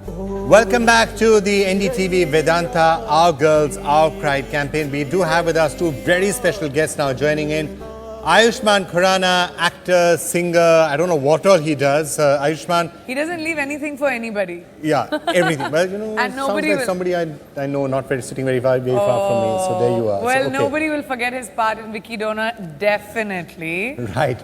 Welcome back to the NDTV Vedanta Our Girls, Our Pride campaign. We do have with us two very special guests now joining in. Ayushmann Khurrana, actor, singer, I don't know what all he does. Ayushmann. He doesn't leave anything for anybody. Yeah, everything. Well, you know, and sounds like somebody I know, not very, sitting very far from me. So there you are. Well, so, okay. Nobody will forget his part in Vicky Donor, definitely. Right.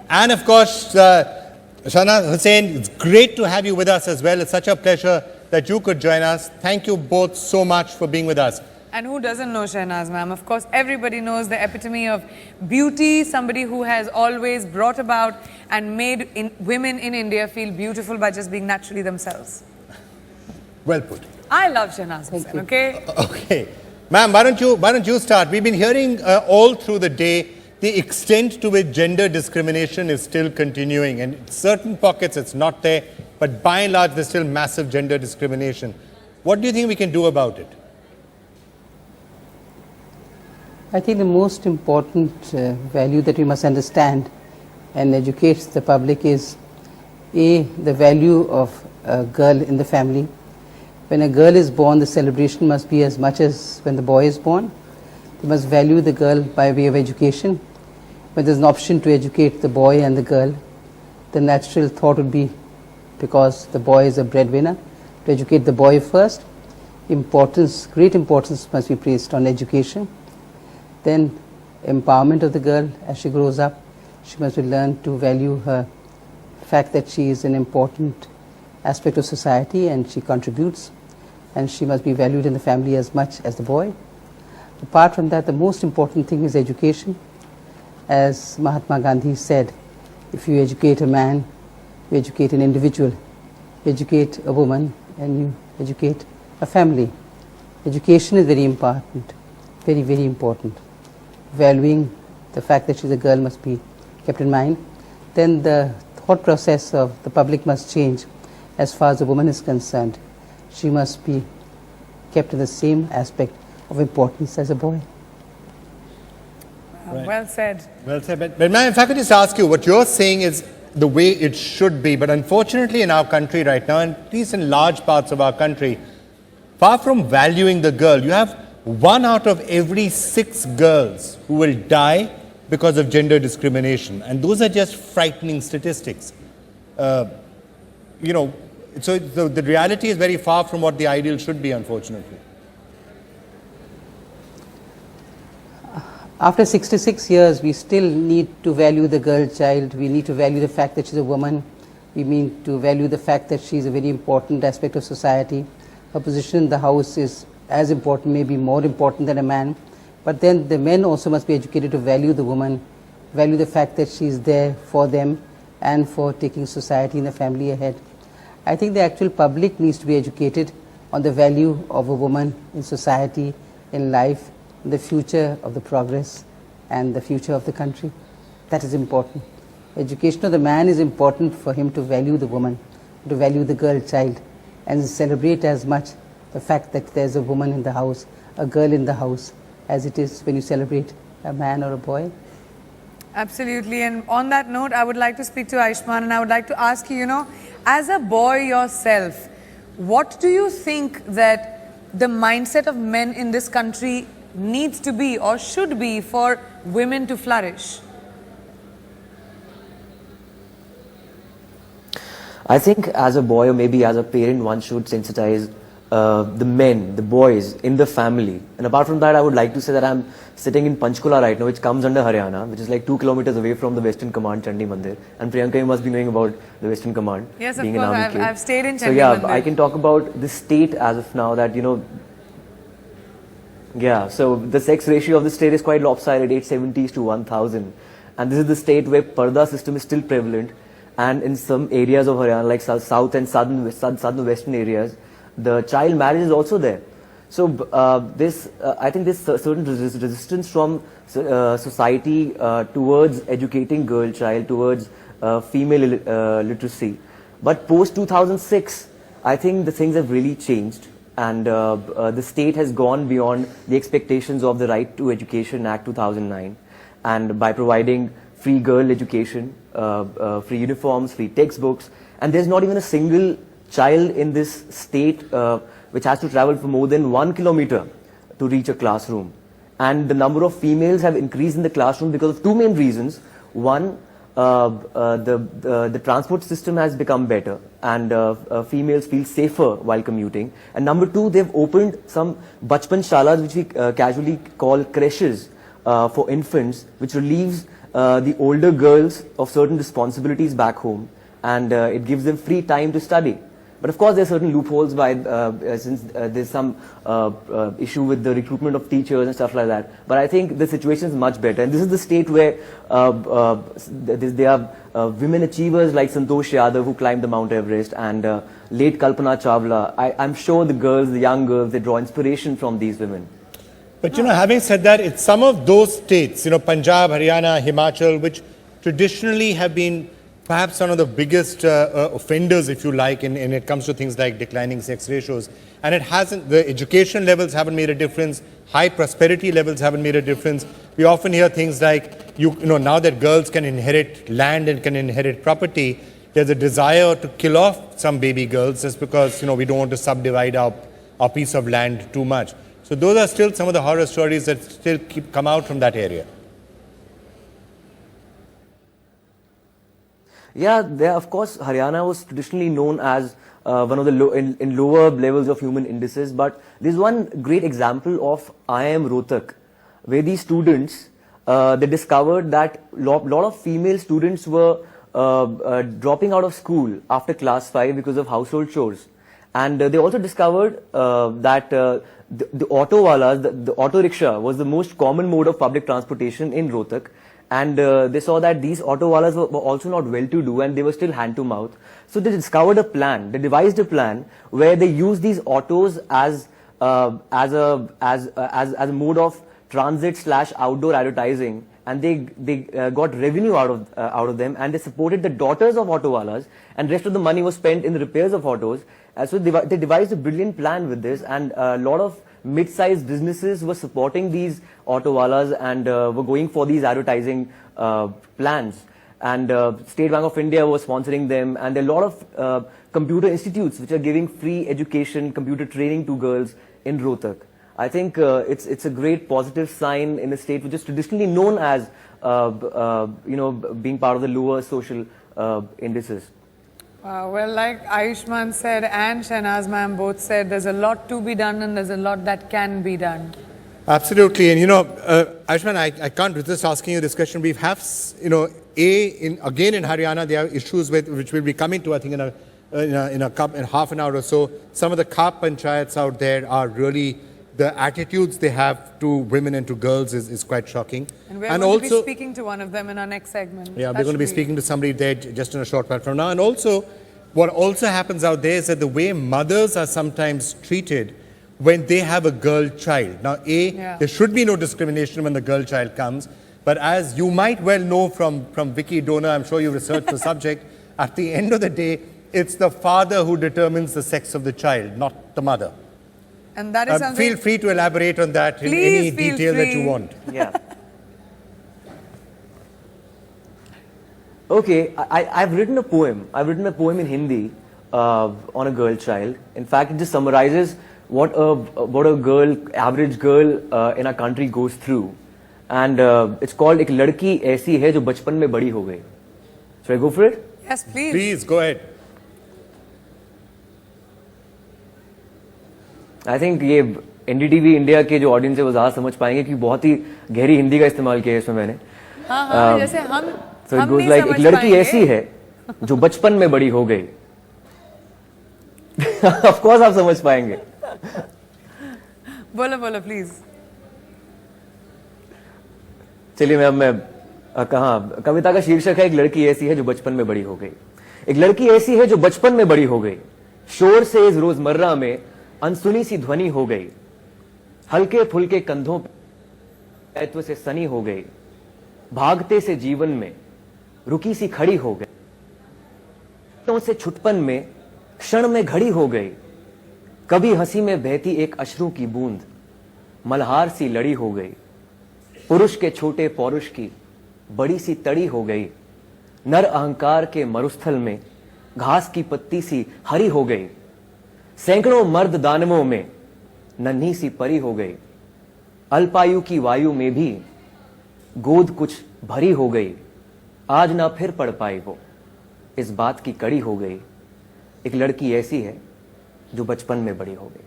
And of course, Shahnaz Husain, it's great to have you with us as well. It's such a pleasure that you could join us. Thank you both so much for being with us. And who doesn't know Shahnaz, ma'am? Of course, everybody knows the epitome of beauty, somebody who has always brought about and made women in India feel beautiful by just being naturally themselves. Well put. I love Shahnaz Husain, okay? Okay. Ma'am, why don't you start? We've been hearing all through the day the extent to which gender discrimination is still continuing. And in certain pockets it's not there, but by and large there's still massive gender discrimination. What do you think we can do about it? I think the most important value that we must understand and educate the public is the value of a girl in the family. When a girl is born, the celebration must be as much as when the boy is born. We must value the girl by way of education. When there's an option to educate the boy and the girl, the natural thought would be, because the boy is a breadwinner, to educate the boy first. Great importance must be placed on education. Then empowerment of the girl as she grows up. She must learn to value her fact that she is an important aspect of society and she contributes, and she must be valued in the family as much as the boy. Apart from that, the most important thing is education. As Mahatma Gandhi said, if you educate a man, you educate an individual. You educate a woman and you educate a family. Education is very important, very, very important. Valuing the fact that she's a girl must be kept in mind. Then the thought process of the public must change as far as the woman is concerned. She must be kept in the same aspect of importance as a boy. Right. Well said. Well said. But ma'am, if I could just ask you, what you're saying is the way it should be. But unfortunately in our country right now, and at least in large parts of our country, far from valuing the girl, you have 1 out of every 6 girls who will die because of gender discrimination. And those are just frightening statistics. You know, so the reality is very far from what the ideal should be, unfortunately. After 66 years, we still need to value the girl child. We need to value the fact that she's a woman. We need to value the fact that she's a very important aspect of society. Her position in the house is as important, maybe more important than a man. But then the men also must be educated to value the woman, value the fact that she's there for them and for taking society and the family ahead. I think the actual public needs to be educated on the value of a woman in society, in life, in the future of the progress and the future of the country. That is important. Education of the man is important for him to value the woman, to value the girl child, and celebrate as much the fact that there's a woman in the house, a girl in the house, as it is when you celebrate a man or a boy. Absolutely. And on that note, I would like to speak to Ayushmann, and I would like to ask you, as a boy yourself, what do you think that the mindset of men in this country needs to be or should be for women to flourish? I think as a boy or maybe as a parent, one should sensitize the men, the boys in the family. And apart from that, I would like to say that I'm sitting in Panchkula right now, which comes under Haryana, which is like 2 kilometers away from the Western Command, Chandi Mandir. And Priyanka, you must be knowing about the Western Command. Yes, of being course. an army I've stayed in Chandi So yeah, Mandir. I can talk about the state as of now that, yeah, so the sex ratio of the state is quite lopsided, 870s to 1000. And this is the state where Parda system is still prevalent. And in some areas of Haryana, like south and southern western areas, the child marriage is also there. So I think this certain resistance from society towards educating girl child, towards female literacy. But post 2006, I think the things have really changed, and the state has gone beyond the expectations of the Right to Education Act 2009, and by providing free girl education, free uniforms, free textbooks, and there's not even a single child in this state which has to travel for more than 1 kilometer to reach a classroom. And the number of females have increased in the classroom because of two main reasons. One, the transport system has become better and females feel safer while commuting. And number two, they've opened some bachpan shalas, which we casually call creches for infants, which relieves the older girls of certain responsibilities back home, and it gives them free time to study. But of course, there are certain loopholes by since there's some issue with the recruitment of teachers and stuff like that. But I think the situation is much better. And this is the state where there are women achievers like Santosh Yadav who climbed the Mount Everest, and late Kalpana Chawla. I'm sure the girls, the young girls, they draw inspiration from these women. But, having said that, it's some of those states, Punjab, Haryana, Himachal, which traditionally have been perhaps one of the biggest offenders, if you like, in it comes to things like declining sex ratios. And it hasn't, the education levels haven't made a difference, high prosperity levels haven't made a difference. We often hear things like, now that girls can inherit land and can inherit property, there's a desire to kill off some baby girls just because, we don't want to subdivide our piece of land too much. So those are still some of the horror stories that still come out from that area. Yeah, of course, Haryana was traditionally known as one of the in lower levels of human indices, but there's one great example of IIM Rohtak, where these students, they discovered that lot of female students were dropping out of school after class 5 because of household chores. And they also discovered that the auto walas, the auto rickshaw was the most common mode of public transportation in Rohtak. And they saw that these auto walas were also not well-to-do, and they were still hand-to-mouth. So they discovered a plan. They devised a plan where they used these autos as a mode of transit/outdoor advertising, and they got revenue out of them, and they supported the daughters of auto walas, and rest of the money was spent in the repairs of autos. So they devised a brilliant plan with this, and a lot of mid-sized businesses were supporting these auto walas and were going for these advertising plans. And State Bank of India was sponsoring them, and there are a lot of computer institutes which are giving free education, computer training to girls in Rohtak. I think it's a great positive sign in a state which is traditionally known as being part of the lower social indices. Well, like Ayushmann said and Shahnaz ma'am both said, there's a lot to be done and there's a lot that can be done. Absolutely. And, Ayushmann, I can't resist asking you this question. We have, again in Haryana, there are issues which we'll be coming to, I think, in half an hour or so. Some of the Khap panchayats out there are really, the attitudes they have to women and to girls is quite shocking. And we're going to be speaking to one of them in our next segment. Yeah, we're going to be speaking to somebody there just in a short while from now. And also, what also happens out there is that the way mothers are sometimes treated when they have a girl child. Now, there should be no discrimination when the girl child comes. But as you might well know from Vicky Donor, I'm sure you researched the subject, at the end of the day, it's the father who determines the sex of the child, not the mother. And that is something... Feel free to elaborate on that in any detail that you want. Yeah. Okay, I've written a poem. I've written a poem in Hindi on a girl child. In fact, it just summarizes what a girl, average girl in our country goes through. And it's called "Ek ladki aisi hai jo bachpan mein badi ho gayi." Should I go for it? Yes, please. Please, go ahead. I think ये NDTV India के जो audience है वो ज़्यादा समझ पाएंगे कि बहुत ही गहरी हिंदी का इस्तेमाल किया है इसमें मैंने. हाँ, जैसे हम So it goes like, एक लड़की ऐसी है जो बचपन में बड़ी हो गई. Of course आप समझ पाएंगे. बोलो प्लीज. चलिए मैं कहाँ कविता का शीर्षक है एक लड़की ऐसी है जो बचपन में बड़ी हो गई. एक लड़की ऐसी है जो बचपन में बड़ी हो गई. शोर से इस रोजमर्रा में अनसुनी सी ध्वनि हो गई. हल्के फुल्के कंधों पे से सनी हो गई. भागते से जीवन में रुकी सी खड़ी हो गई. तो से छुटपन में क्षण में घड़ी हो गई. कभी हंसी में बहती एक अश्रु की बूंद मल्हार सी लड़ी हो गई. पुरुष के छोटे पौरुष की बड़ी सी तड़ी हो गई. नर अहंकार के मरुस्थल में घास की पत्ती सी हरी हो गई, सैकड़ों मर्द दानवों में नन्ही सी परी हो गई, अल्पायु की वायु में भी गोद कुछ भरी हो गई, आज ना फिर पढ़ पाई वो, इस बात की कड़ी हो गई, एक लड़की ऐसी है जो बचपन में बड़ी हो गई.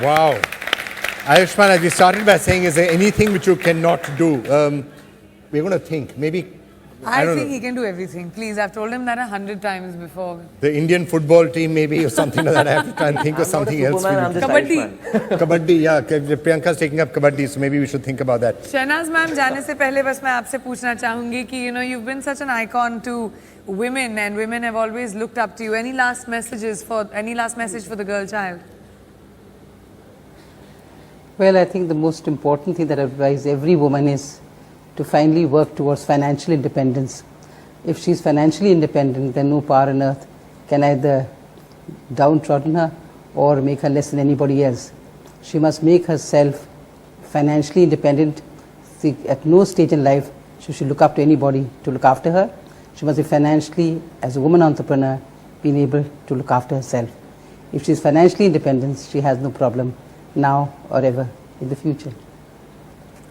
Wow. Ayushmann, as we started by saying, is there anything which you cannot do? We're going to think. Maybe, I don't think know, he can do everything. Please, I've told him that 100 times before. the Indian football team maybe or something like that. I have to try and think of something else. Superman, I'm just Kabaddi. Ayushmann. Kabaddi, yeah. Priyanka's taking up Kabaddi, so maybe we should think about that. Shahnaz ma'am, जाने से पहले बस मैं आपसे पूछना चाहूँगी कि you've been such an icon to women and women have always looked up to you. Any last message for the girl child? Well, I think the most important thing that I advise every woman is to finally work towards financial independence. If she's financially independent, then no power on earth can either downtrodden her or make her less than anybody else. She must make herself financially independent. At no stage in life she should look up to anybody to look after her. She must be financially, as a woman entrepreneur, being able to look after herself. If she's financially independent, she has no problem now or ever in the future.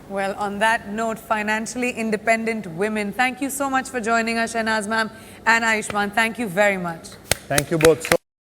Well, on that note, financially independent women, thank you so much for joining us, Shahnaz ma'am and Ayushmann. Thank you very much. Thank you both so